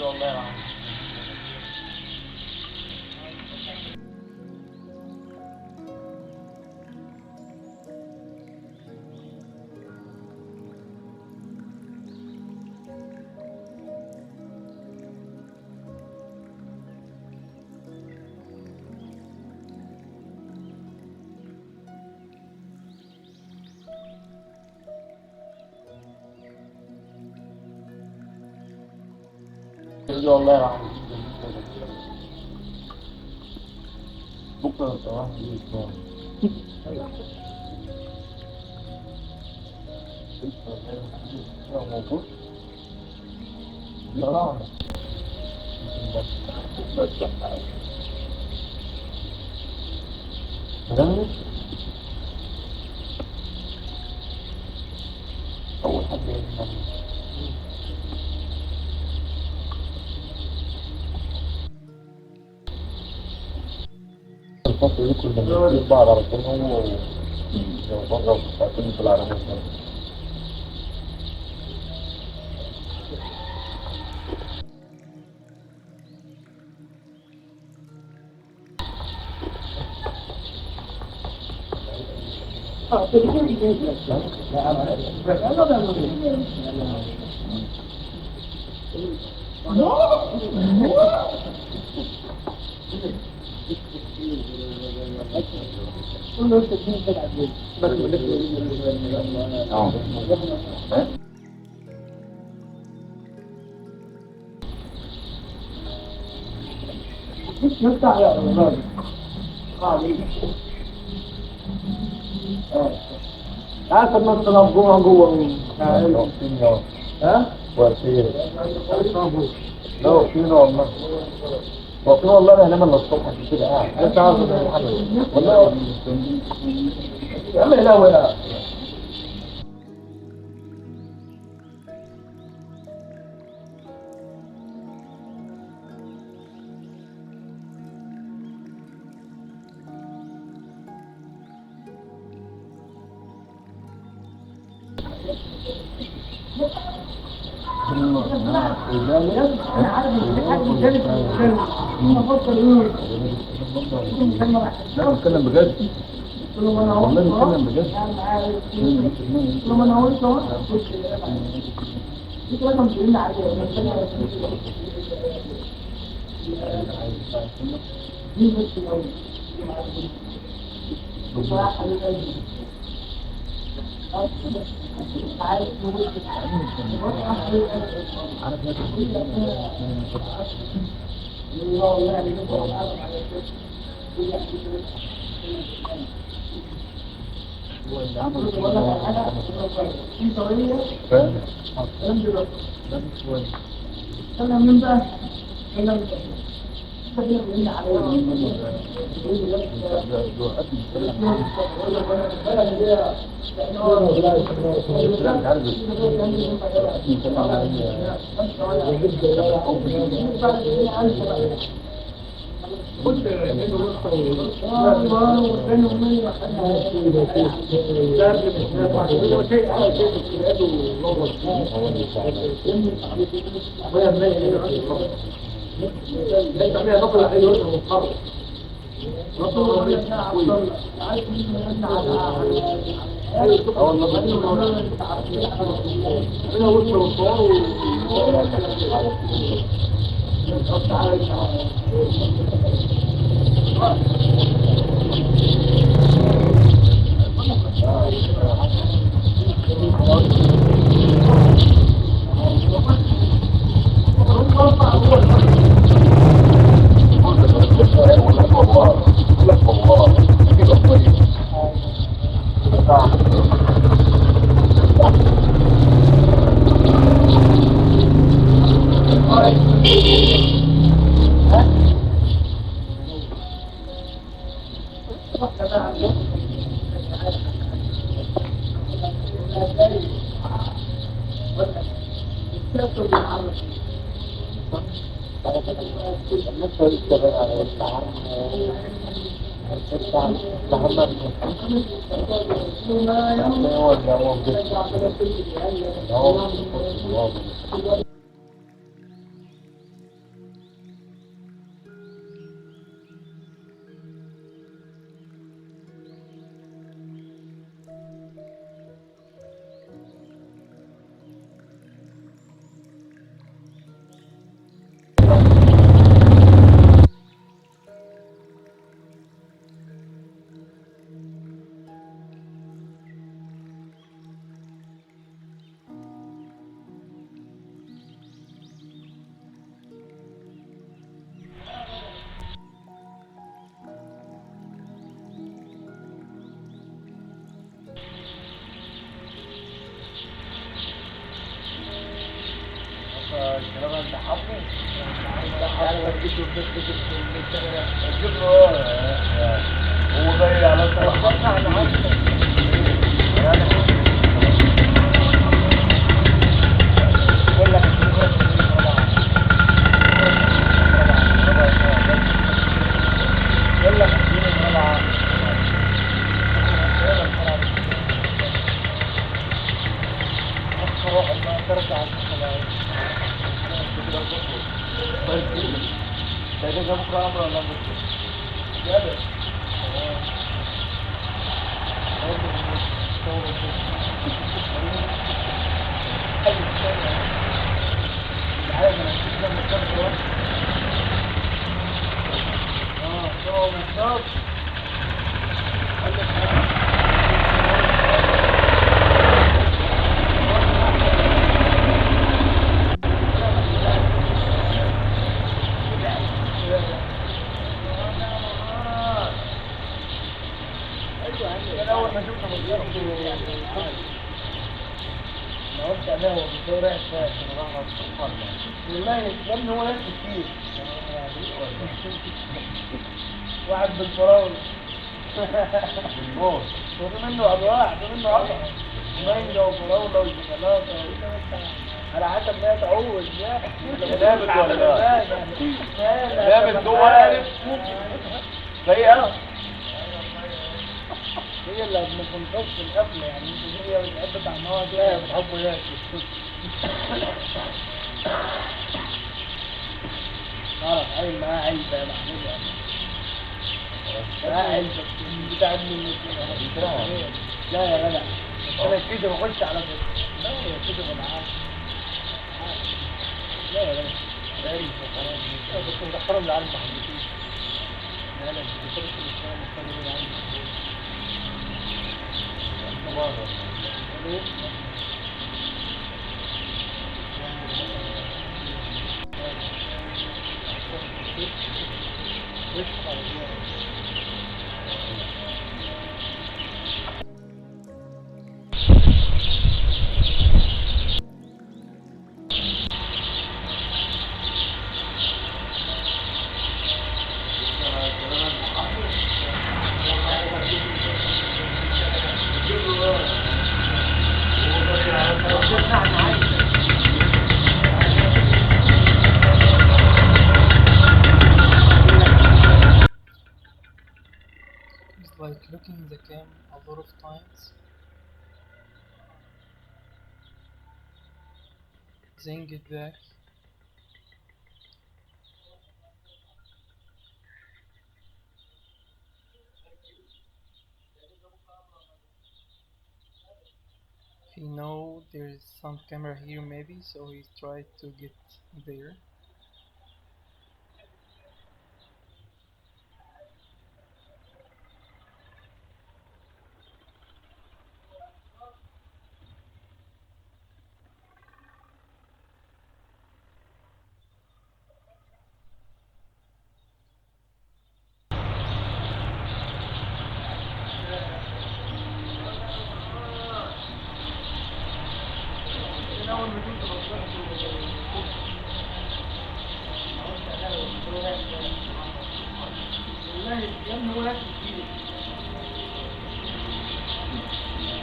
والله راح بكره راح موجود لا بس أول حد الفصل يكون لما يصير بعض على كلهم لو بره وساعتين في العربية عارف الناس تنظموها جوه ها؟ وسير لا فينا والله وفينا والله انا لما الصبح كده قاعد انت عارف والله يا عم لا ولا انا عارف ان حد مجالس هم فكر ايه لا بتكلم بجد والله بتكلم بجد لما انا قلت اهو انت لازم تقول لي عليه دي بس عارف جيب له هو جاي على واحد بالفراولة خذوا منه أنواع خذوا منه عطر مانجا وفراولة وشوكولاتة على حسب ما تعود لابد ولا لابد جوه عارف زي انا هي اللي ما بنطقش القفله يعني هي بتحب طعمها كده بتحبه ياكل خلاص عيل معاه علبه يا محمود يعني معاه علبه بتاع ابني لا يا جدع انا كده بخش على كده لا يا كده بالعافيه لا يا جدع غريب بس مدخلهم لعالم محمودين لا لا بيدخلوا في الاسلام مستنيين لعالم Like looking in the cam a lot of times, then get back. He know there's some camera here maybe, so he tried to get there.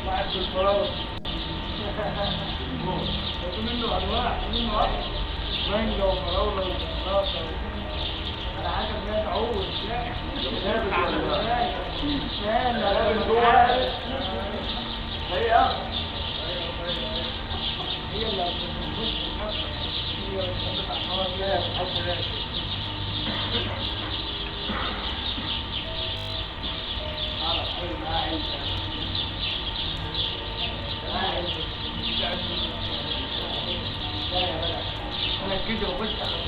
واحد بالفراولة خذوا منه أنواع منه عطر مانجا وفراولة وشوكولاتة على حسب ما تعود لابد جوه عارف هي اللي بتبص هي بتحب طعمها كده بتحب ياكل انا كده بخش على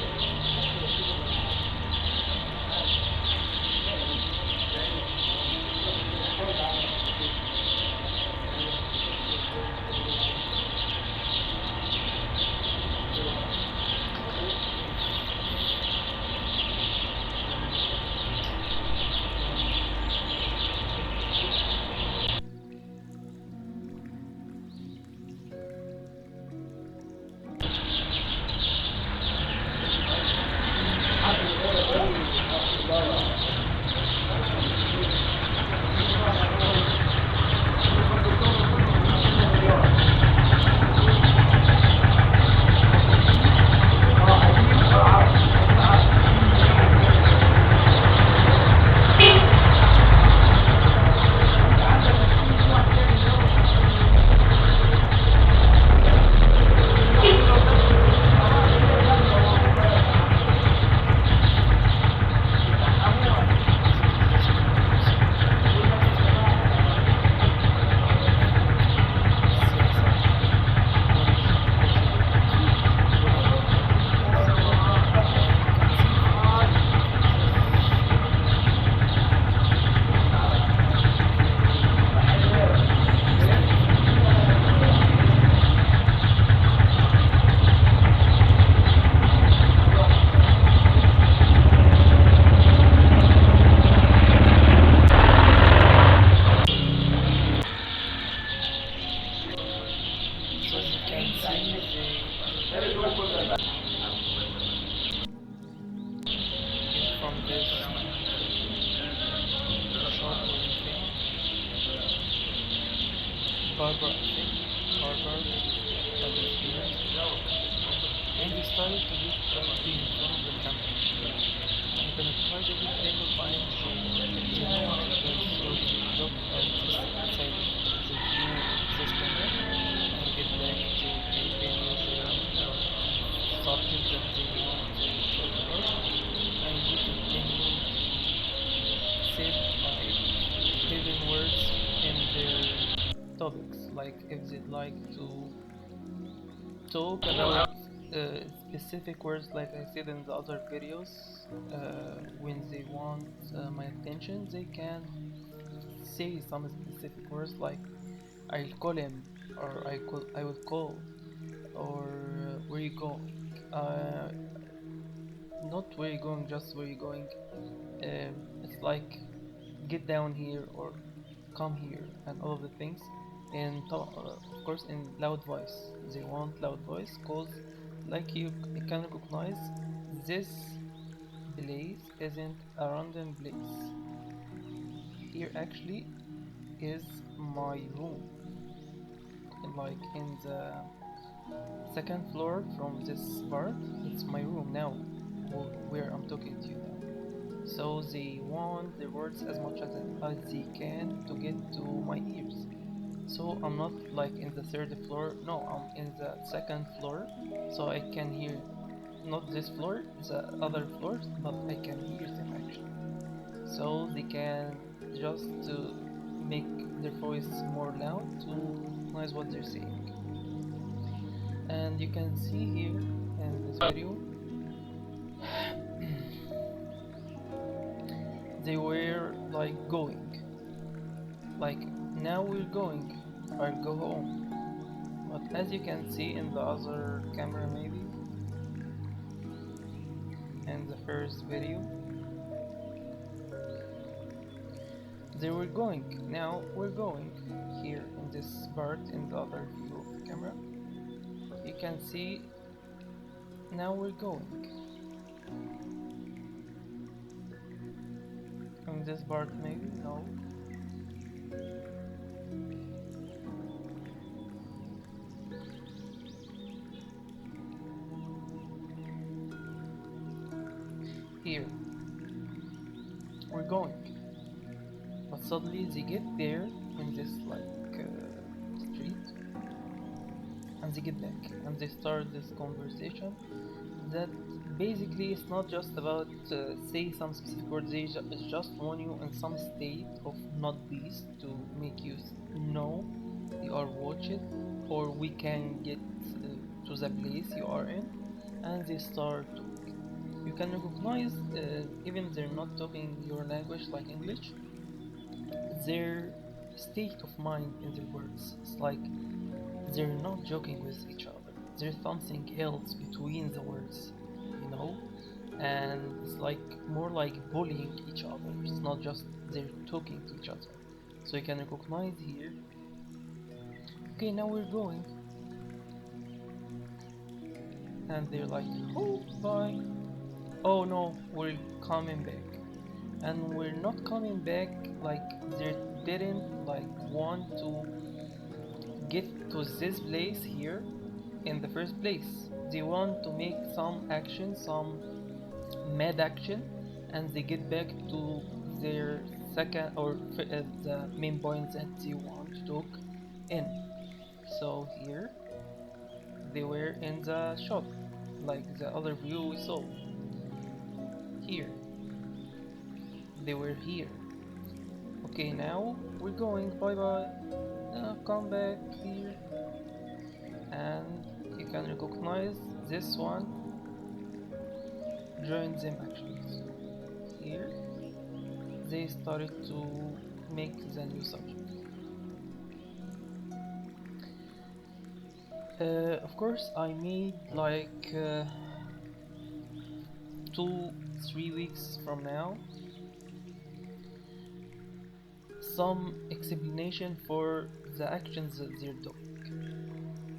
Barber, I think. Barber that was here. And he started to get directly in front of the camera. I'm gonna try every single time they know my voice, so they look at this side of the view of this camera and get back to any of their subjects that they want to talk about, and we continue to say like hidden words in their topics, like if they'd like to talk about specific words, like I said in the other videos. When they want my attention, they can say some specific words, like I'll call him, or I will call, or where you going. Not where you going, just where you going. It's like get down here or come here and all of the things. And of course in loud voice. They want loud voice cause like you can recognize this place isn't a random place. Here actually is my room, like in the second floor from this part. It's my room now, where I'm talking to you now. So they want the words as much as they can to get to my ears. So I'm not like in the third floor, no, I'm in the second floor, so I can hear not this floor, the other floors, but I can hear them actually. So they can just to make their voice more loud to recognize what they're saying. And you can see here in this video they were like going, like now we're going, I'll go home. But as you can see in the other camera, maybe in the first video, they were going, now we're going. Here in this part in the other view of the camera, you can see now we're going. In this part maybe, no. Here we're going, but suddenly they get there in this like street, and they get back and they start this conversation that basically it's not just about say some specific words. It's just want you in some state of not peace to make you know you are watched, or we can get to the place you are in, and they start talking. You can recognize even they're not talking your language like English, their state of mind in their words. It's like they're not joking with each other. There's something else between the words, you know? And it's like more like bullying each other. It's not just they're talking to each other. So you can recognize here, okay, now we're going. And they're like, oh, bye. Oh no, we're coming back. And we're not coming back like they didn't like want to get to this place here in the first place. They want to make some action, some mad action, and they get back to their second or the main points that they want to talk in. So here they were in the shop, like the other view we saw. Here they were here. Okay, now we're going, bye bye. Now come back here, and you can recognize this one joined them actually. So here they started to make the new subject. Of course I made like 2-3 weeks from now some explanation for the actions that they're doing,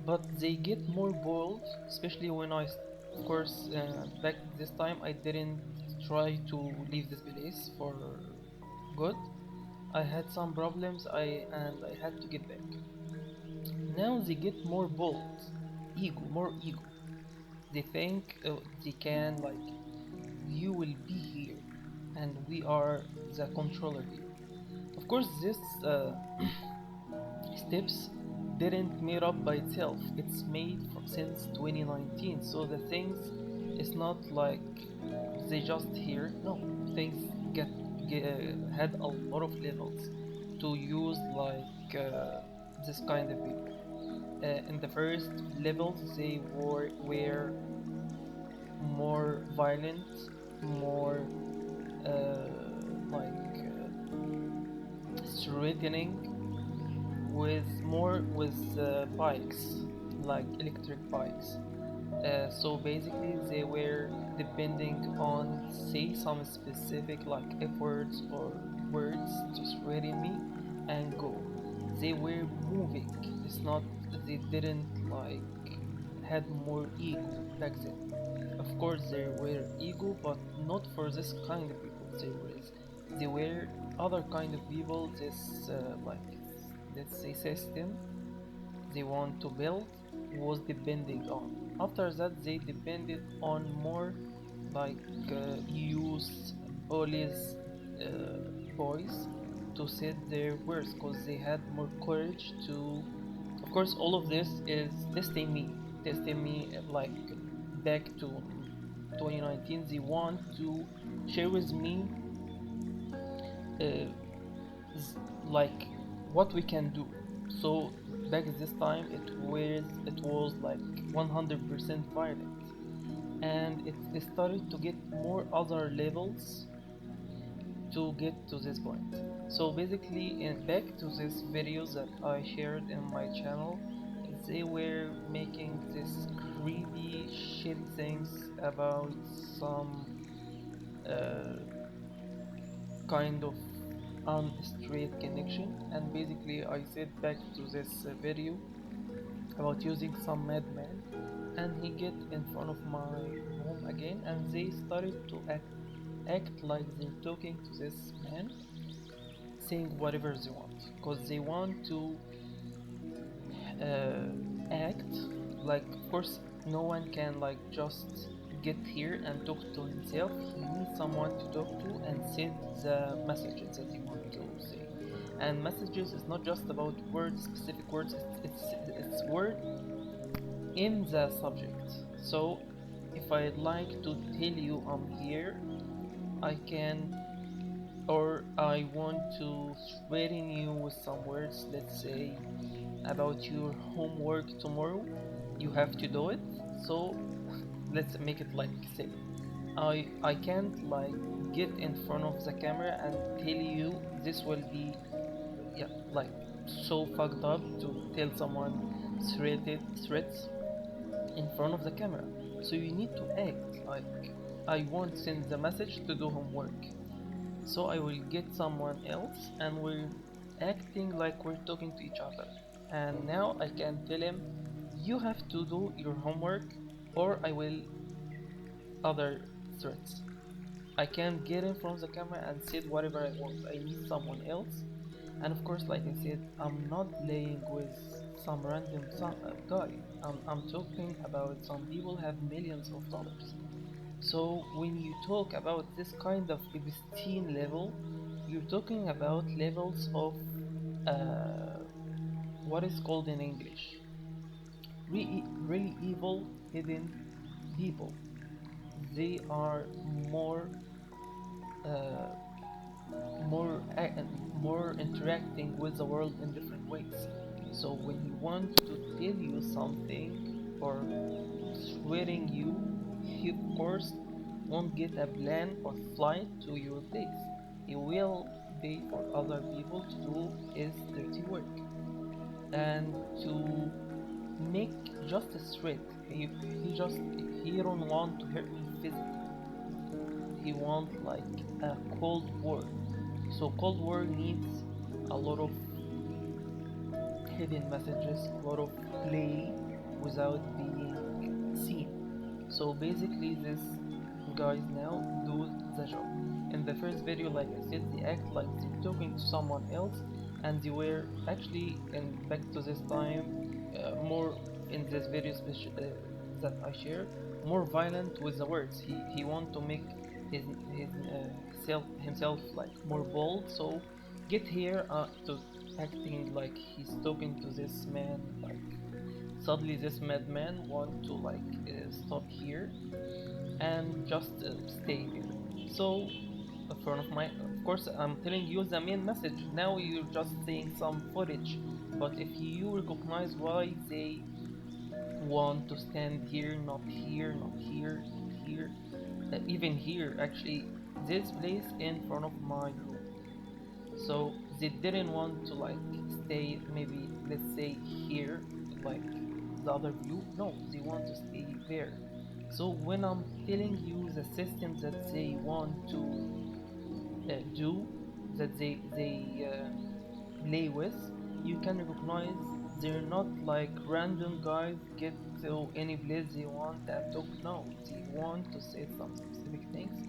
but they get more bold, especially when of course back this time I didn't try to leave this place for good. I had some problems and I had to get back. Now they get more bold, more ego. They think they can, like, you will be here, and we are the controller here. Of course, this steps didn't made up by itself. It's made since 2019. So the things, it's not like they just here. No, things had a lot of levels to use, like this kind of people. In the first levels, they were more violent, more uh, like threatening, with bikes, like electric bikes. So basically, they were depending on say some specific like efforts or words to threaten me and go. They were moving. It's not, they didn't like had more ego back then. Of course, there were ego, but not for this kind of people. There were other kind of people. This like, let's say, system they want to build was depending on. After that, they depended on more like use bullies, boys to set their words because they had more courage to. Of course, all of this is testing me like back to 2019. They want to share with me uh, like what we can do. So back at this time, it was like 100% violent, and it started to get more other levels to get to this point. So basically, back to these videos that I shared in my channel, they were making this creepy shit things about some uh, kind of unstraight connection. And basically, I said back to this video about using some madman, and he get in front of my home again, and they started to act like they're talking to this man, saying whatever they want, because they want to act like, of course, no one can like just get here and talk to himself. He needs someone to talk to and say the messages that he want to say. And messages is not just about words, specific words. It's word in the subject. So if I'd like to tell you I'm here, I can, or I want to threaten you with some words, let's say about your homework tomorrow, you have to do it. So let's make it like silly. I can't like get in front of the camera and tell you this will be, yeah, like so fucked up to tell someone threats in front of the camera. So you need to act like I won't send the message to do homework. So I will get someone else and we're acting like we're talking to each other. And now I can tell him, you have to do your homework or I will other threats. I can't get in front of the camera and say whatever I want. I need someone else. And of course, like I said, I'm not playing with some random guy. I'm talking about some people have millions of dollars. So when you talk about this kind of Epstein level, you're talking about levels of uh, what is called in English really evil hidden people. They are more uh, more more interacting with the world in different ways. So when he wants to tell you something or swearing you, he of course won't get a plane or flight to your place. He will pay for other people to do his dirty work and to make just a threat. He don't want to hurt me physically. He wants like a cold war. So cold war needs a lot of hidden messages, a lot of play without being seen. So basically these guys now do the job. In the first video, like I said, they act like they're talking to someone else, and they were actually, and back to this time, more in this video that I share, more violent with the words. He want to make himself like more bold. So get here to acting like he's talking to this man. Like suddenly this madman want to like stop here and just stay there. So in front of my, of course I'm telling you the main message. Now you're just seeing some footage, but if you recognize why they want to stand here, not here, not here, not here, even here, actually this place in front of my room. So they didn't want to like stay, maybe let's say here, like the other view. No, they want to stay there. So when I'm telling you the systems that they want to do, that they play with, you can recognize they're not like random guys get to any place they want and talk. No, they want to say some specific things,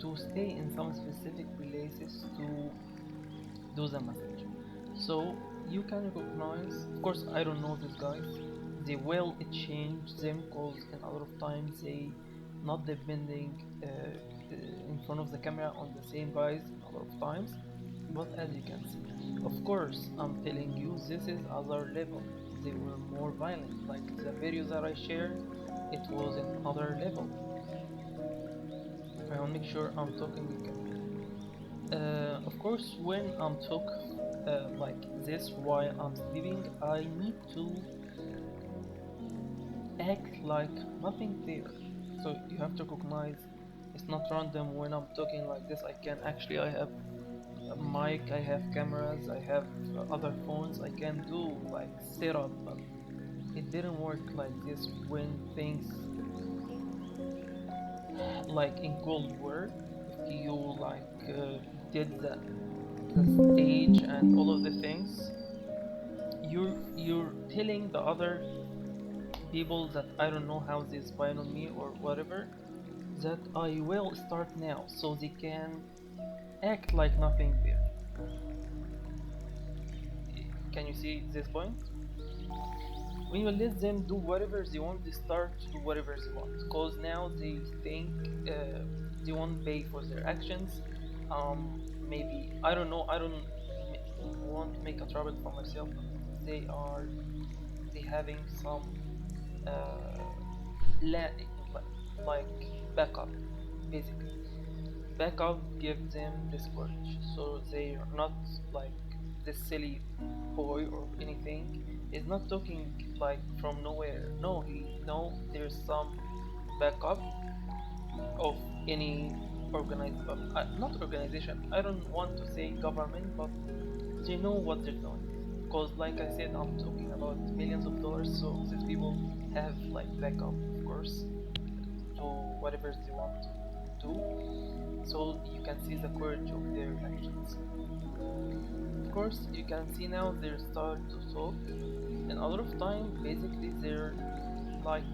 to stay in some specific places, to do the message. So you can recognize, of course I don't know these guys, they will change them cause in a lot of times they not depending in front of the camera on the same guys a lot of times. But as you can see, of course I'm telling you this is other level. They were more violent, like the videos that I shared, it was in other level. I want to make sure I'm talking with camera. Of course, when I'm talk like this while I'm sleeping, I need to act like nothing there. So you have to recognize it's not random when I'm talking like this. I can actually, I have a mic, I have cameras, I have other phones, I can do like setup, but it didn't work like this when things like in Cold War. If you like did the stage and all of the things, you're telling the other people that I don't know how they spy on me or whatever, that I will start now, so they can act like nothing there. Can you see this point? When you let them do whatever they want, they start to do whatever they want, because now they think they won't pay for their actions. Maybe I don't know. I don't want to make a trouble for myself. They having some uh, la- like backup, basically. Backup gives them this courage, so they are not like this silly boy or anything. He's not talking like from nowhere. No, he know there's some backup of any not organization. I don't want to say government, but they know what they're doing. Because like I said, I'm talking about millions of dollars, so these people have like backup, of course, to whatever they want to do. So you can see the courage of their actions. Of course, you can see now they start to talk, and a lot of time, basically, they're like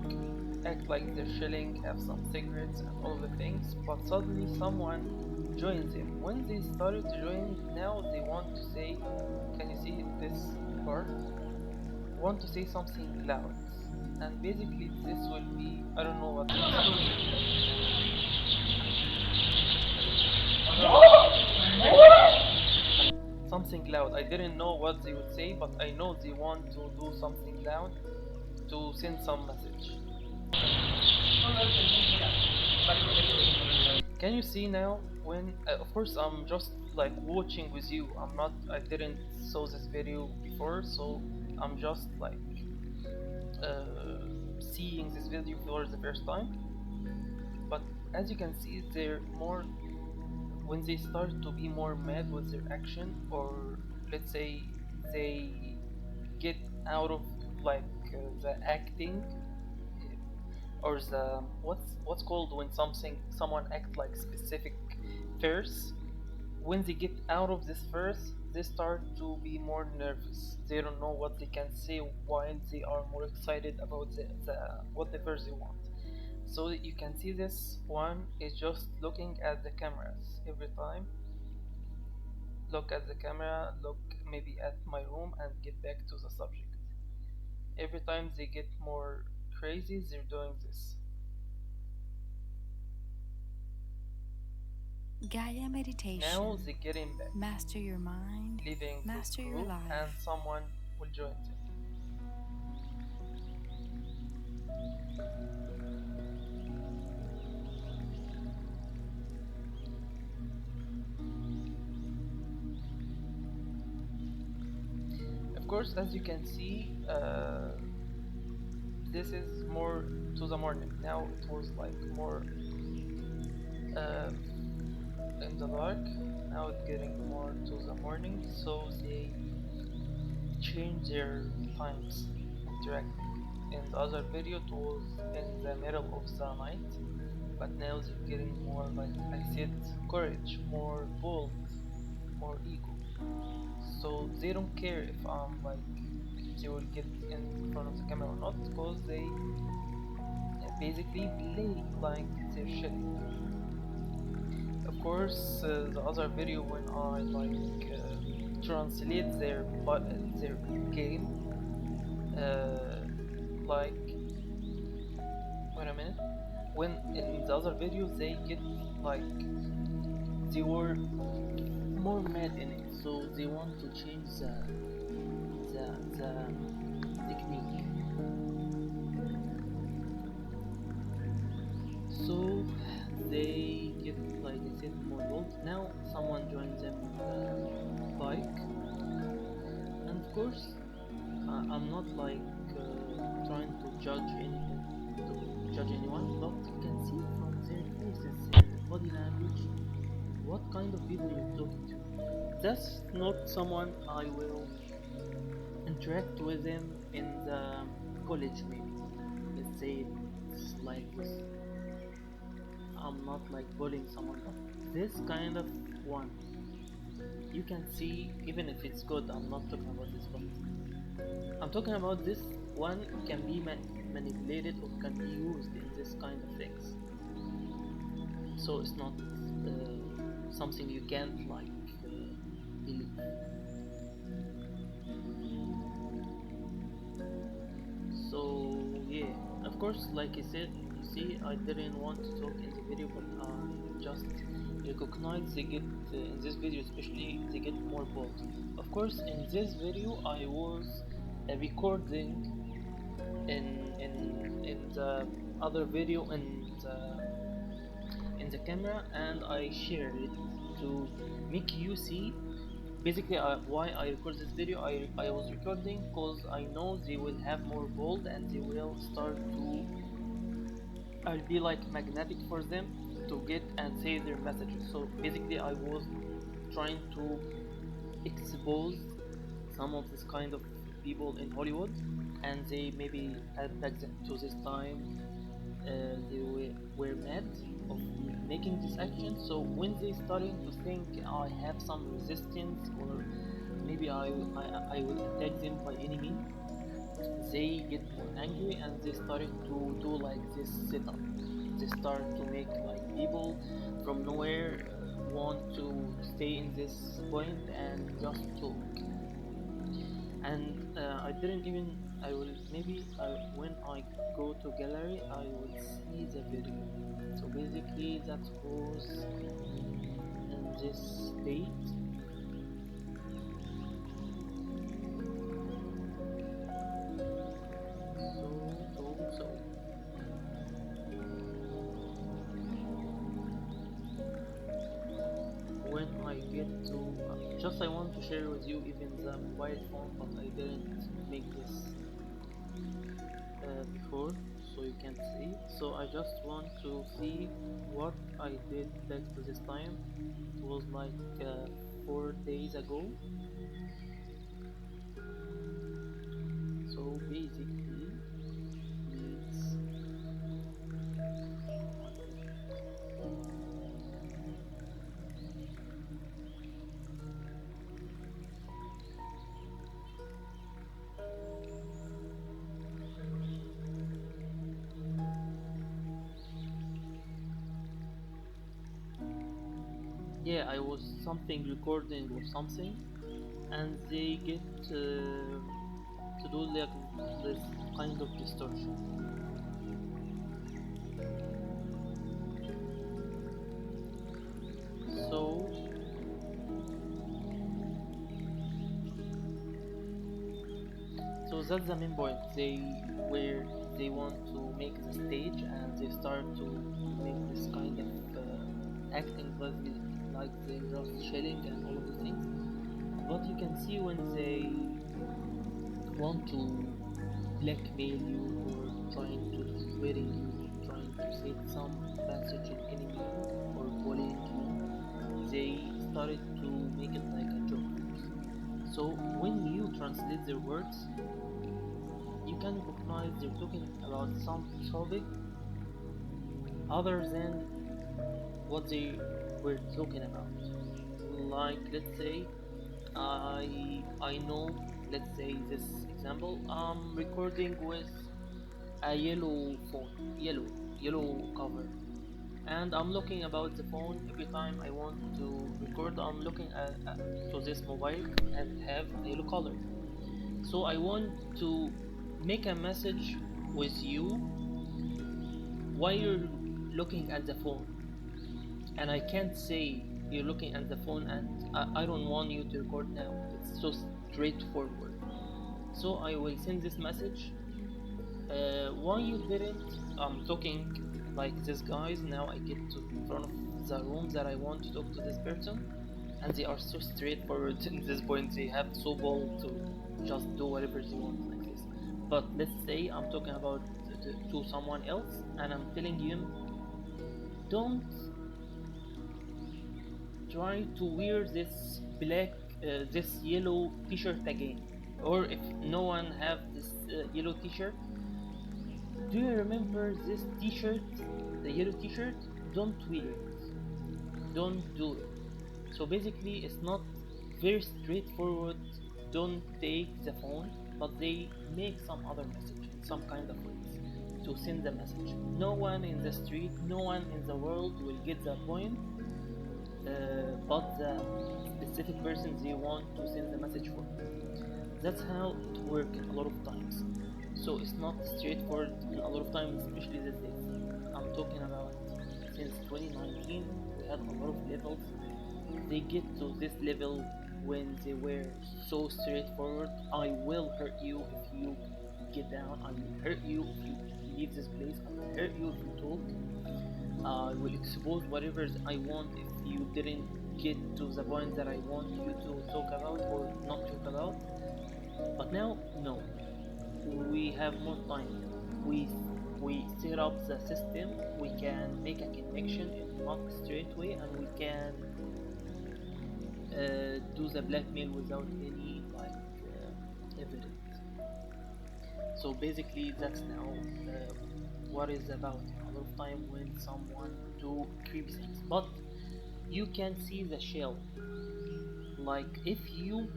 act like they're chilling, have some cigarettes and all the things, but suddenly someone joins them. When they started to join, now they want to say, can you see this part? Want to say something loud, and basically this will be, I don't know what. Something loud. I didn't know what they would say, but I know they want to do something loud to send some message. Can you see now when of course I'm just like watching with you. I didn't saw this video before, so I'm just like seeing this video for the first time. But as you can see, they're more, when they start to be more mad with their action, or let's say they get out of like the acting, or the what's called when someone act like specific verse. When they get out of this verse, they start to be more nervous. They don't know what they can say while they are more excited about the what the verse they want. So you can see this one is just looking at the cameras every time. Look at the camera, look maybe at my room, and get back to the subject. every time they get more crazy, they're doing this. Gaia Now Meditation. they're getting back, Master your mind, leaving this master your group, and life. someone will join them. Of course, as you can see, this is more to the morning. Now it was like more in the dark. Now it's getting more to the morning, so they change their times interacting. In the other video, it was in the middle of the night, but now they're getting more, like I said, courage, more bold, more ego. So they don't care if I'm like they will get in front of the camera or not, because they basically play like they're shitting. Of course, the other video when I like translate their game, like wait a minute, when in the other video they get like they were more mad in it, so they want to change the technique. So they get, like I said, more bold. Now someone joins them on the bike, and of course, I'm not like trying to judge anyone, but you can see from their faces, their body language, what kind of people you're talking to. That's not someone I will interact with them in the college, maybe. Let's say it's like this. I'm not like bullying someone, but this kind of one, you can see, even if it's good, I'm not talking about this, but I'm talking about this one can be manipulated or can be used in this kind of things. So it's not something you can't like believe. So yeah, of course, like I said, you see, I didn't want to talk in the video, but I just recognize they get in this video, especially they get more bold. Of course, in this video, I was recording in the other video in the camera, and I shared it to make you see. Basically, why I record this video, I was recording because I know they will have more bold and they will start to, I'll be like magnetic for them to get and say their messages. So basically I was trying to expose some of this kind of people in Hollywood, and they maybe at back then to this time they were mad of making this action. So when they starting to think I have some resistance, or maybe I will attack them by any means, they get more angry and they started to do like this setup. They start to make like people from nowhere want to stay in this point and just talk. And I didn't even, I will maybe when I go to gallery I will see the video. So basically that was in this state. So when I get to just I want to share with you even the mobile phone, but I didn't make this before, so you can see. So I just want to see what I did back to this time. It was like 4 days ago. So basically it's yeah, I was something recording or something, and they get to to do like this kind of distortion. So that's the main point. They want to make the stage and they start to make this kind of acting like they're just chilling and all of the things. But you can see when they want to blackmail you or trying to swearing you, trying to say some message in any meaning or bullying you, they started to make it like a joke. So when you translate their words, you can recognize they're talking about some topic other than what they were talking about. Like, let's say I know, let's say this example, I'm recording with a yellow phone, yellow cover, and I'm looking about the phone every time I want to record. I'm looking to this mobile and have a yellow color. So I want to make a message with you while you're looking at the phone, and I can't say you're looking at the phone and I don't want you to record now. It's so straightforward. So I will send this message. Why you didn't? I'm talking like this, guys. Now I get to in front of the room that I want to talk to this person, and they are so straightforward in this point. They have so bold to just do whatever they want like this. But let's say I'm talking about to someone else, and I'm telling him, don't try to wear this this yellow t-shirt again. Or if no one have this yellow t-shirt, do you remember this t-shirt, the yellow t-shirt? Don't wear it, don't do it. So basically it's not very straightforward. Don't take the phone, but they make some other message in some kind of ways to send the message. No one in the street, no one in the world will get the point, but the specific person they want to send the message for. That's how it works a lot of times. So it's not straightforward in a lot of times, especially these days. I'm talking about since 2019, we had a lot of levels. They get to this level when they were so straightforward. I will hurt you if you get down. I will hurt you if you leave this place. I will hurt you if you talk. I will expose whatever I want if you didn't get to the point that I want you to talk about or not talk about. But now, no. We have more time. We set up the system. We can make a connection in not straight way, and we can do the blackmail without any evidence. So basically, that's now what is about. A lot of time when someone do creepy things, but you can see the shell. Like if you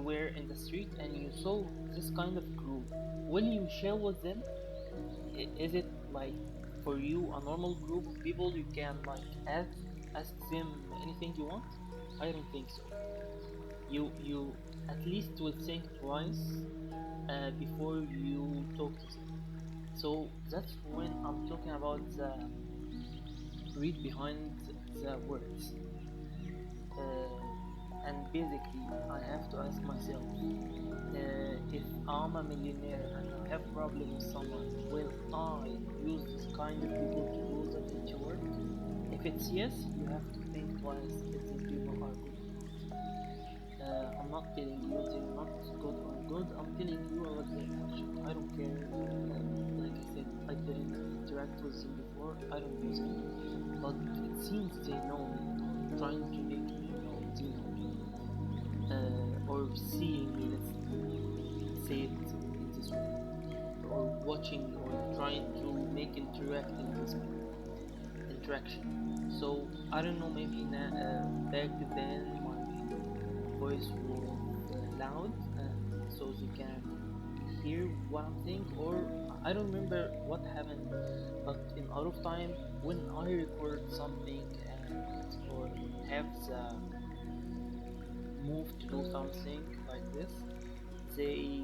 were in the street and you saw this kind of group, will you share with them? Is it like for you a normal group of people you can like ask them anything you want? I don't think so. You at least will think twice before you talk to them. So that's when I'm talking about the read behind the words. And basically I have to ask myself, if I'm a millionaire and I have problem with someone, will I use this kind of people to do that into work? If it's yes, you have to think twice if these people are good. I'm not telling you they're not good or good, I'm telling you about their action. I don't care, like I said, I didn't interact with them before, I don't know them, but it seems they know me, or trying to make me know they know me. Or seeing me, let's say it in this way, or watching or trying to make interacting with me, interaction. So I don't know, maybe back then my voice was loud, so they can hear what I'm saying, or I don't remember what happened, but in a lot of time when I record something and or have the move to do something like this, they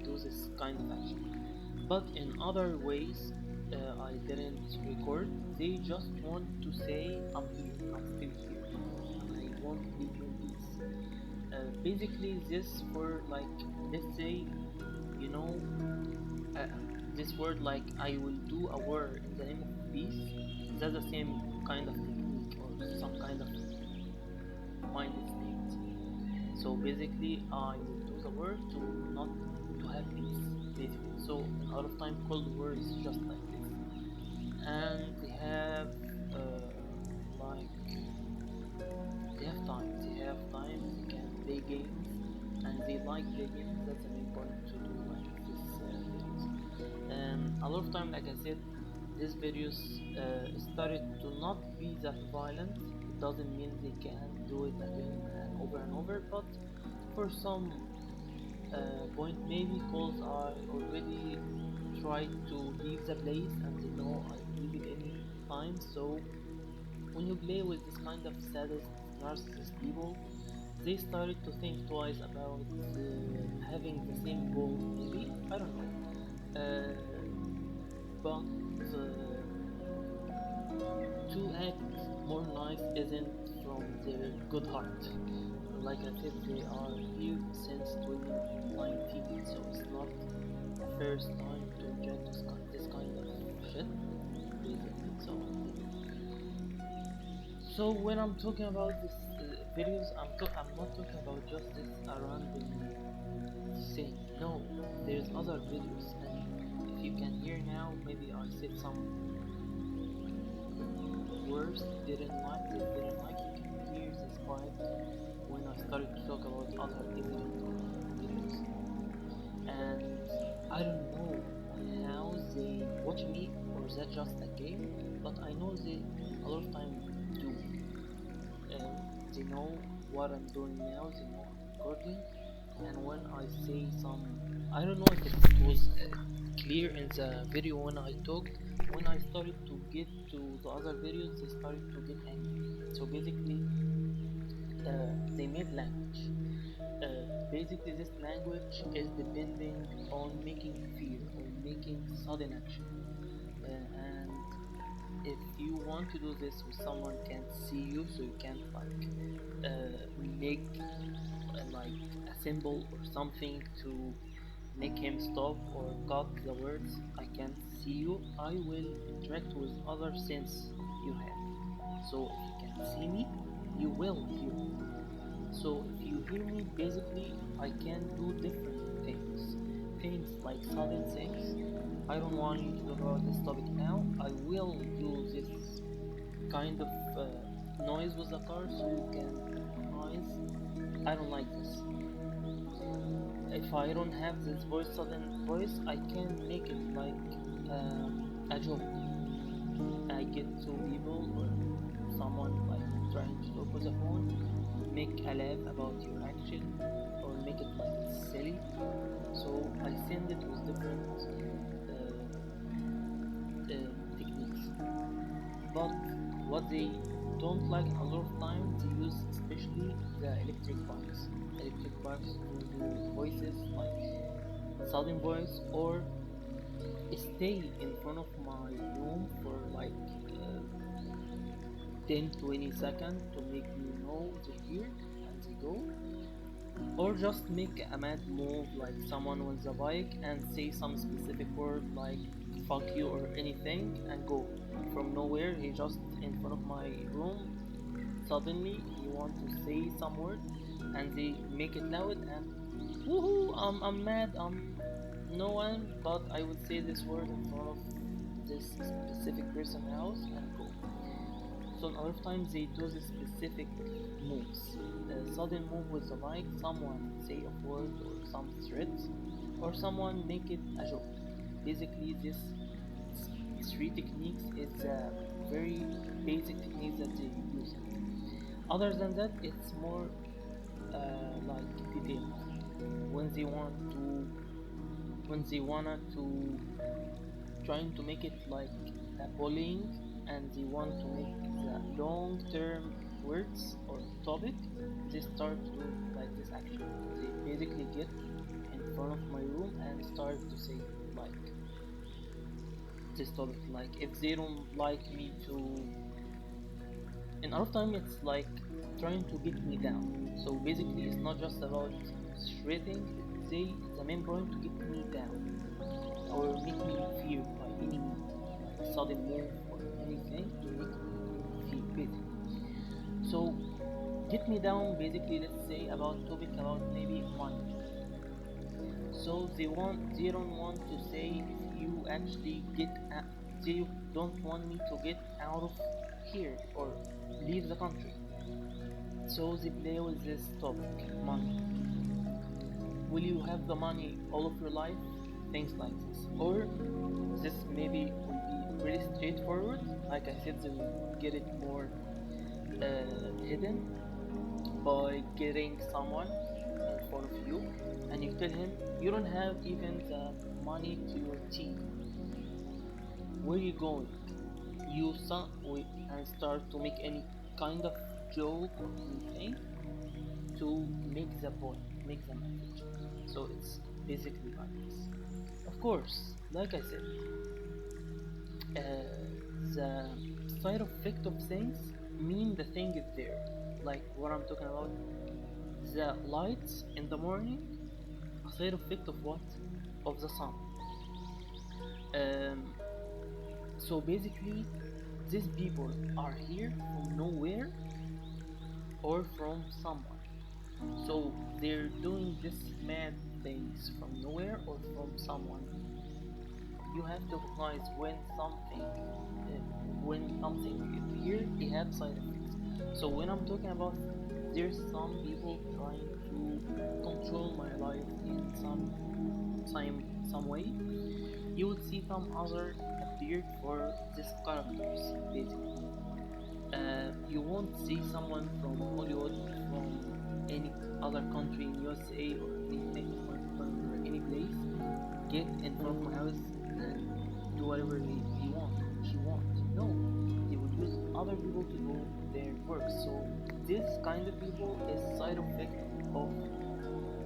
do this kind of action. But in other ways, I didn't record. They just want to say, I'm here, I'm still here, and I won't leave you in peace. Basically, this for like, let's say, you know, uh, this word like I will do a word in the name of peace. That's the same kind of technique or some kind of mind state. So basically, I will do the word to not to have peace. Basically, so a lot of time cold war is just like this, and they have like they have time, they can play games, and they like play games. That's the main point to do like this videos. A lot of time, like I said, these videos started to not be that violent. It doesn't mean they can do it again and over, but for some point maybe cause I already tried to leave the place and they know I leave it any time. So when you play with this kind of sadist narcissist people, they started to think twice about having the same goal. Maybe I don't know, but to act more nice isn't from their good heart. Like I said, they are here since 2019, so it's not the first time to inject this kind of shit, basically. So when I'm talking about this videos, I'm not talking about just this random thing. No, there's other videos, and if you can hear now, maybe I said some words didn't like. You can hear this vibe when I started to talk about other different videos, and I don't know how they watch me or that just a game, but I know they a lot of time do. They know what I'm doing now. They know I'm recording, and when I say some, I don't know if it was clear in the video when I talked. When I started to get to the other videos, they started to get angry. So basically, they made language. Basically, this language is depending on making fear or making sudden action. And if you want to do this with someone can't see you, so you can't like make like a symbol or something to make him stop or cut the words. I can't see you. I will interact with other sense you have. So if you can see me, you will hear me. So if you hear me, basically I can do different things. Things like sudden things. I don't want you to talk about this topic now. I will use this kind of noise with the car so you can noise. I don't like this. If I don't have this voice, sudden voice, I can make it like a joke. I get two people or someone like trying to talk with the phone, make a laugh about your action or make it like silly. So I send it with different techniques. But what they don't like a lot of times, they use especially the electric bikes. Electric bikes to do voices like sudden voice or stay in front of my room for like 10-20 seconds to make me know they're here and they go, or just make a mad move like someone on the bike and say some specific word like fuck you or anything and go from nowhere. He just in front of my room, suddenly he want to say some word and they make it loud and woohoo, I'm mad, I'm no one, but I would say this word in front of this specific person house and go. So a lot of times they do the specific moves. A sudden move with the mic, someone say a word or some threats, or someone make it a joke. Basically, this three techniques is a very basic technique that they use. Other than that, it's more like detailed. When they want to, when they wanna to trying to make it like a bullying and they want to make the long term words or topic, they start to do like this action. They basically get in front of my room and start to say like this topic. Like if they don't like me to, in a lot of time it's like trying to get me down. So basically it's not just about threatening, the main point to get me down or make me fear by any like sudden move or anything to make me feel basically. So get me down basically, let's say about topic about maybe money. So they don't want to say if you actually they don't want me to get out of here or leave the country. So they play with this topic, money. Will you have the money all of your life? Things like this. Or this maybe will be really straightforward. Like I said, they will get it more hidden by getting someone in front of you and you tell him you don't have even the money to your tea. Where you going? And start to make any kind of joke or anything to make the point, make the message. So it's basically like this. Of course, like I said, the side effect of things mean the thing is there. Like what I'm talking about, the lights in the morning, a side effect of what? Of the sun. Um, so basically, these people are here from nowhere or from someone. So they're doing this mad things from nowhere or from someone. You have to recognize when something is here, it has side effects. So when I'm talking about there's some people trying to control my life in some way, you would see some other appeared for these characters basically. You won't see someone from Hollywood, from any other country in USA or anything or any place get in front of my house and do whatever he wants, she wants. No, they would use other people to do their work. So this kind of people is side effect of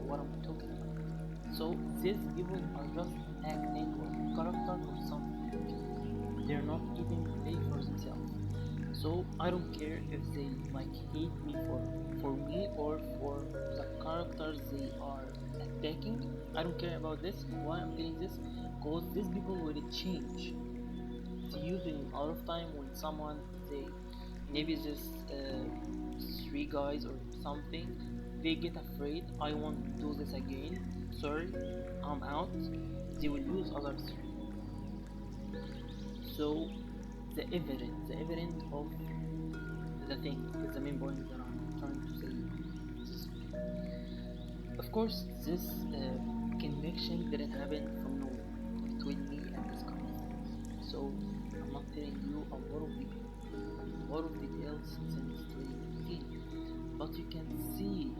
what I'm talking about. So these people are just acting or character or something. They're not even play for themselves. So I don't care if they like hate me for me or for the characters they are attacking. I don't care about this. Why I'm telling this? Because these people will change. It's usually a lot of time when someone they maybe this three guys or something, they get afraid. I won't do this again. Sorry, I'm out. They will use other three. So the evidence of the thing is the main point that I'm trying to say. Of course, this connection didn't happen from nowhere between me and this guy. So I'm not telling you a lot of details since 2018, but you can see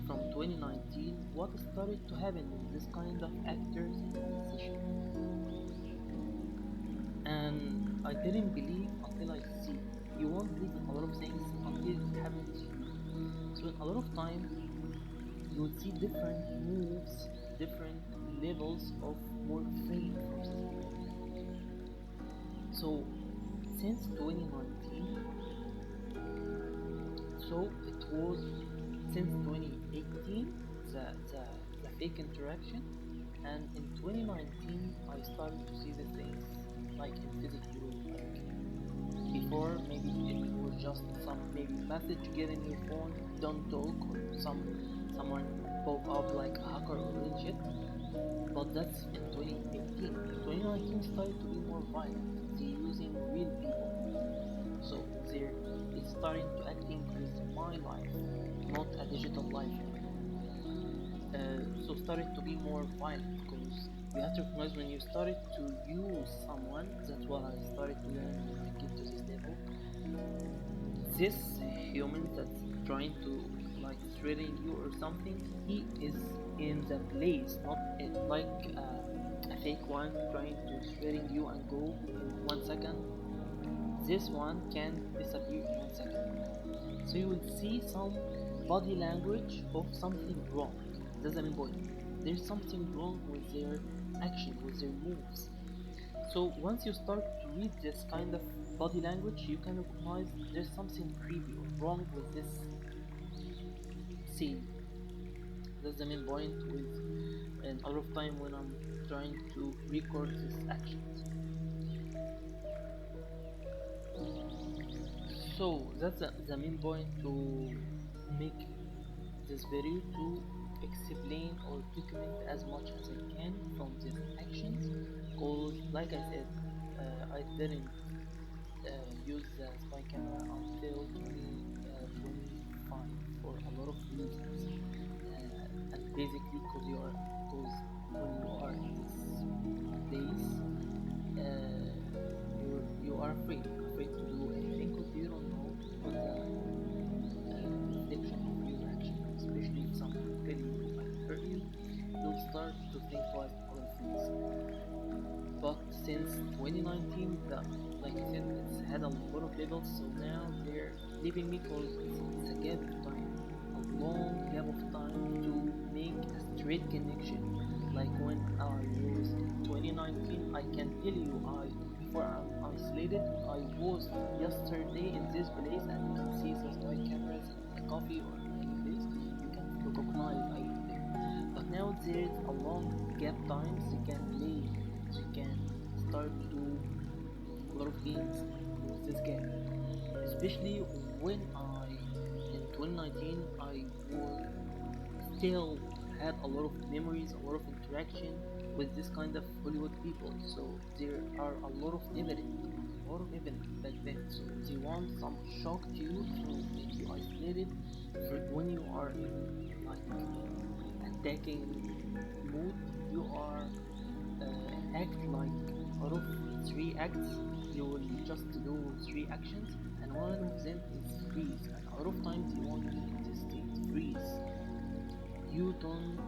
from 2019 what started to happen with this kind of actors and musicians. And I didn't believe until I see. You won't believe in a lot of things until it happens to you. So in a lot of time, you will see different moves, different levels of more fame from some people. So since 2019, so it was since 2018 the fake interaction, and in 2019 I started to see the things like in physical way. Like before, maybe it was just some maybe message get in your phone, don't talk, or someone pop up like a hacker or real shit. But that's in 2018. 2019 started to be more violent. They're using real people, so it's starting to acting with my life, not a digital life. So started to be more violent because you have to recognize when you started to use someone. That's what I started to learn when I get to this level. This human that's trying to like threaten you or something, he is in the place, not like a fake one trying to threaten you and go in 1 second. This one can disappear in 1 second. So you will see some body language of something wrong. That's the main point. there's something wrong with their action, with their moves. So once you start to read this kind of body language, you can recognize there's something creepy or wrong with this scene. That's the main point with a lot of time when I'm trying to record these actions. So that's the main point to make this video, to explain or document as much as I can from these actions, because like I said, I didn't use the spy camera until 2025 for a lot of reasons, and basically because when you are in this place, you are afraid to do anything because you don't know what the reflection of your action, especially if someone tell you like hurt you, you'll start to think twice other things. But since 2019, like I said, it's had a lot of levels, so now they're leaving me because it's a gap of time, a long gap of time to make a straight connection. Like when I was in 2019, I can tell you, before I'm isolated, I was yesterday in this place, and you can see the spy cameras in a coffee or any place, you can recognize I was there. But now there's a long gap time, so you can play, so you can start to do a lot of games with this gap. Especially when in 2019, I was still had a lot of memories, a lot of interaction with this kind of Hollywood people. So there are a lot of evidence back then. So they want some shock to you to make you isolated. For when you are in like attacking mood, you are act like out of 3 acts. You will just do 3 actions, and one of them is freeze. And a lot of times you want to be in this state freeze. You don't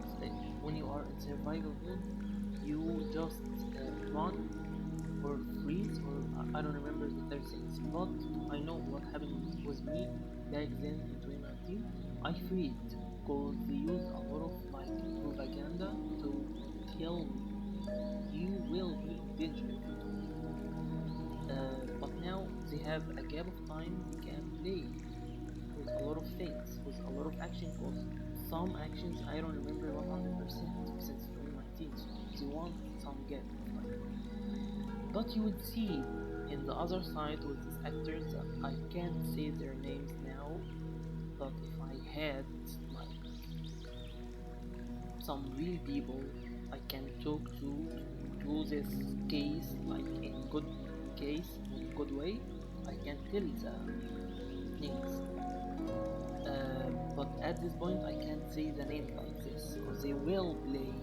when you are in survival mode, you just run or freeze, or I don't remember the third things, but I know what happened with me back then in 2019. I freezed because they used a lot of like propaganda to tell me you will be in danger if you don't. But now they have a gap of time, you can play with a lot of things, with a lot of action, because some actions I don't remember 100% since 2019, so they want some gap of time. But you would see in the other side with these actors that I can't say their names now, but if I had like some real people I can talk to do this case like in good case, in good way, I can tell the names. But at this point I can't say the name like this because they will play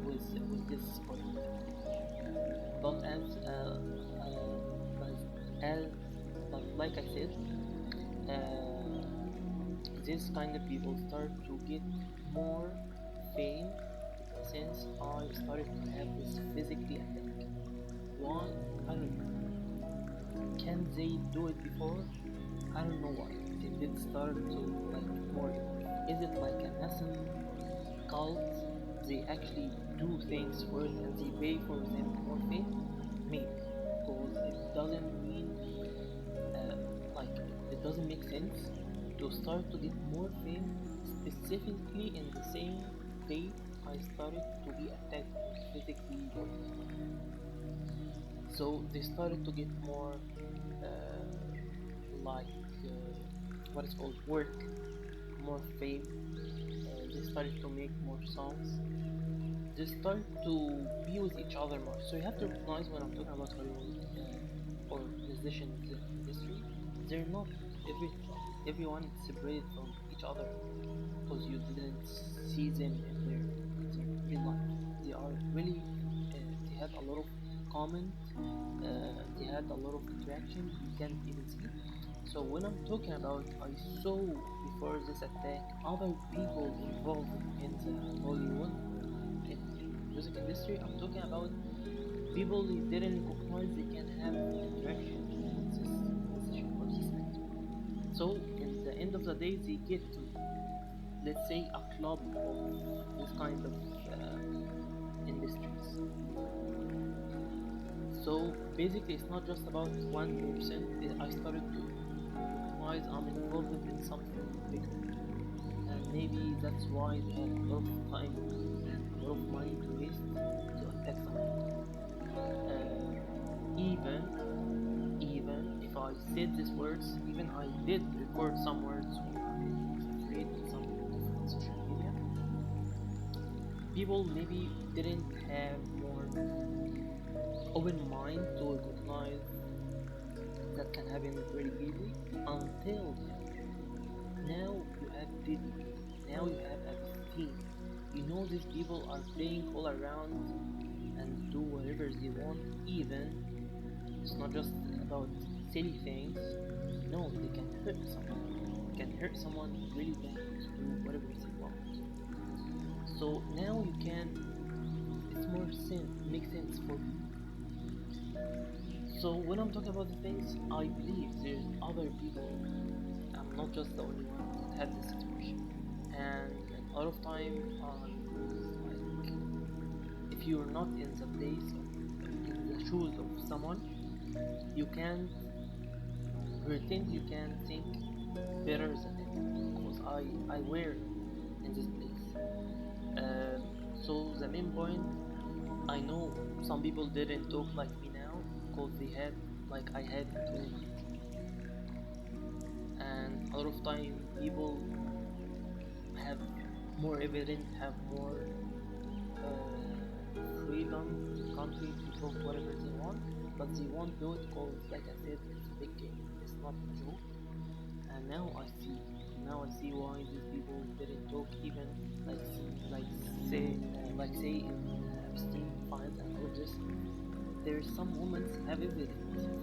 with this spoiler. But as but like I said, this kind of people start to get more fame since I started to have this physically attack. Why? I don't know. Can they do it before? I don't know why. They did start to like more. Is it like a Mason cult? They actually do things for it and they pay for them more fame? Maybe. Because it doesn't mean like it doesn't make sense to start to get more fame specifically in the same day I started to be attacked physically. So they started to get more like what is called work, more fame. They started to make more songs. They start to be with each other more. So you have to recognize when I'm talking about Hollywood or musician industry, they're not everyone is separated from each other because you didn't see them in their real life. They are really they had a lot of comment, they had a lot of interaction you can't even see. So when I'm talking about I saw before this attack other people involved in the Hollywood in music industry, I'm talking about people they didn't recognize they can have interaction with this musician or this actor. So in the end of the day they get to let's say a club of this kind of industries. So basically, it's not just about one person. I started to realize I'm involved in something bigger, and maybe that's why they have a lot of time and a lot of money to waste to attack someone. Even if I said these words, even I did record some words when I was afraid in some different social media, people maybe didn't have more open mind to recognize that can happen very easily until now you have Diddy, now you have Epstein. You know these people are playing all around and do whatever they want. Even it's not just about silly things. No, they can hurt someone. They can hurt someone really bad to do whatever they want. So now you can. It's more makes sense for you. So when I'm talking about the things, I believe there's other people. I'm not just the only one that had this situation. And a lot of time, like, if you're not in the place, in the shoes of someone, you can't pretend you can think better than them. Because I were in this place. So the main point, I know some people didn't talk like me now because they had, like I had in 2019. And a lot of time people have more evidence, have more freedom in the country to talk whatever they want, but they won't do it because, like I said, it's a big game, it's not a joke. And now I see why these people didn't talk, even like say in Epstein files and all this. There's some women have evidence,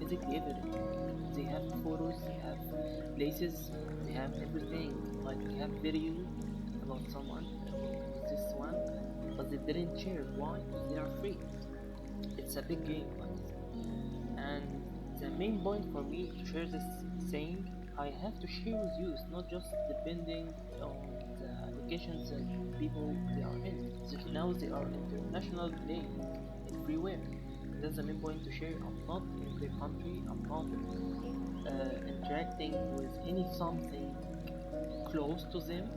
physical evidence. They have photos, they have places, they have everything. Like they have video about someone, this one, but they didn't share. Why? They are afraid. It's a big game, like I said. And the main point for me to share this saying, I have to share with you. It's not just depending on the locations that people they are in. Now they are international playing everywhere. That's the main point to share. I'm not in their country. I'm not interacting with any something close to them,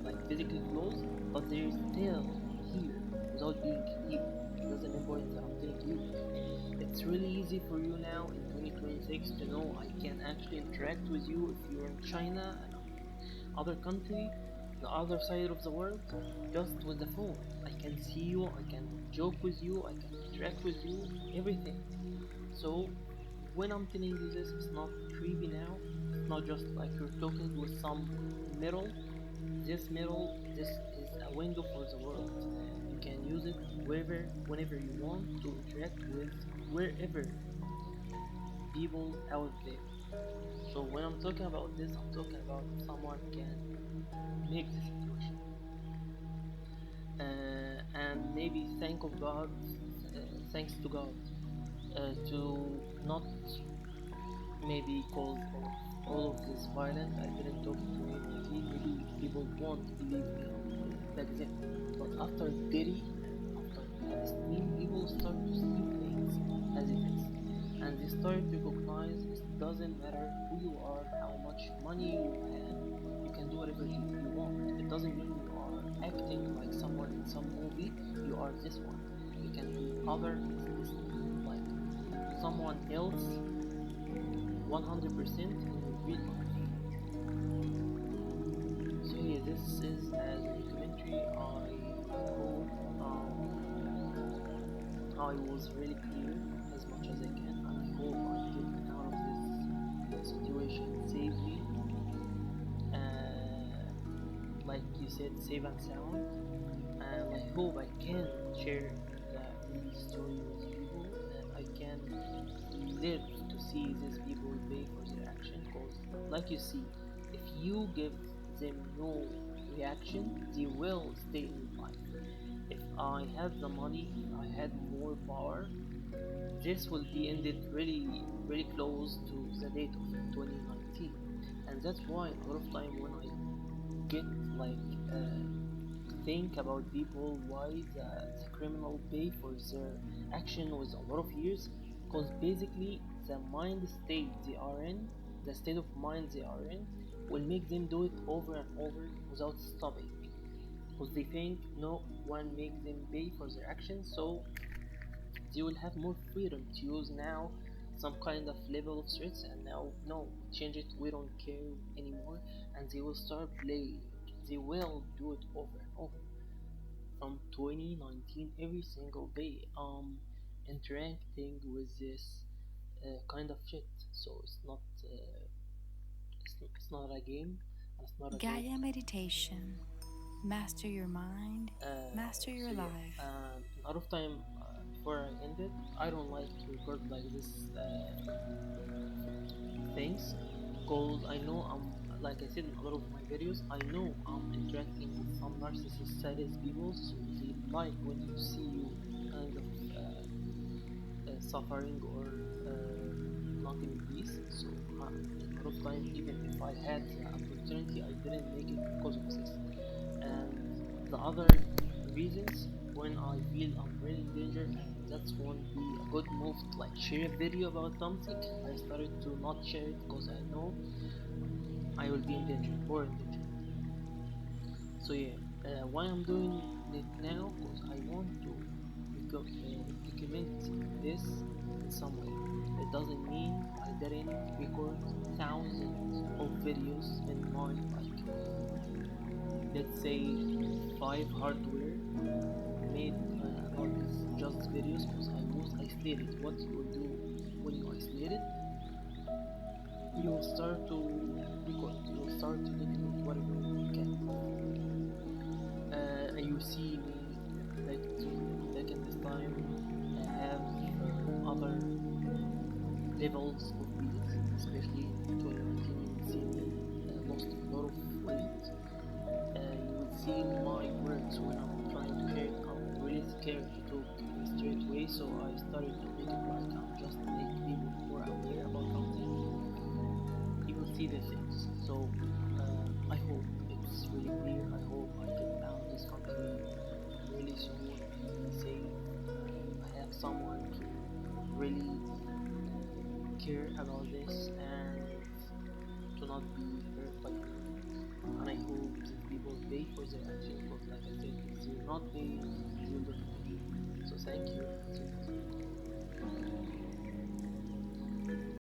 like physically close, but they're still here without being here. That's the main point that I'm telling you. It's really easy for you now in 2026 to know I can actually interact with you if you're in China and other country, the other side of the world, just with the phone. I can see you, I can joke with you, I can interact with you, everything. So when I'm telling you this, it's not creepy now. It's not just like you're talking with some mirror. This is a window for the world. You can use it wherever, whenever you want to interact with wherever people out there. So when I'm talking about this, I'm talking about someone can make the situation, and maybe thanks to God, to not maybe cause all of this violence. I didn't talk to maybe people won't believe me back then. But after Diddy, after Epstein, people start to see things as it is. And they start to recognize it doesn't matter who you are, how much money you have, you can do whatever you want. It doesn't mean you are acting like someone in some movie, you are this one. You can be other, like someone else 100% in your real life. So yeah, this is as a documentary. I hope I was really clear as much as I can. I hope I get out of this situation safely. Like you said, safe and sound. And I hope I can share the real story with people, and I can live to see these people pay for their action. Because, like you see, if you give them no reaction, they will stay in your life. If I had the money, if I had more power, this will be ended really, really close to the date of 2019. And that's why a lot of time when I get like think about people why the criminal pay for their action with a lot of years, because basically the mind state they are in, the state of mind they are in, will make them do it over and over without stopping, because they think no one makes them pay for their actions, so they will have more freedom to use now some kind of level of threats, and now no, change it, we don't care anymore, and they will start playing, they will do it over and over from 2019 every single day, interacting with this kind of shit. So it's not a game, and it's not a joke. Gaia meditation. Master your mind, master your So yeah, life. a lot of time before I end it, I don't like to record like this things, because I know I'm, like I said in a lot of my videos, I know I'm interacting with some narcissist sadist people, so they like when you see you kind of suffering or not in peace. So a lot of time, even if I had the opportunity, I didn't make it because of this. And the other reasons, when I feel I'm really in danger, and that's won't be a good move to like share a video about something, I started to not share it because I know I will be in danger or in danger. So yeah, why I'm doing it now, because I want to document this in some way. It doesn't mean I didn't record thousands of videos in my, like, let's say 5 hardware made about this, just videos, because I was isolated. What you will do when you isolated, you will start to record, you will start to document whatever you can. And you see me back in this time, I have other levels of beats, especially 2019. You will see me lost a lot of weight. You will see my words when I'm trying to share it. I'm really scared to talk in a straight way, so I started to make it like I'm just make people more aware about something. You will see the things. So I hope it's really clear. I hope I get out of this country really soon and be safe. I have someone to really care about this and to not be hurt by it. And I hope that people pay for their actions, because like I said, if they're not paying, they will definitely pay. So thank you.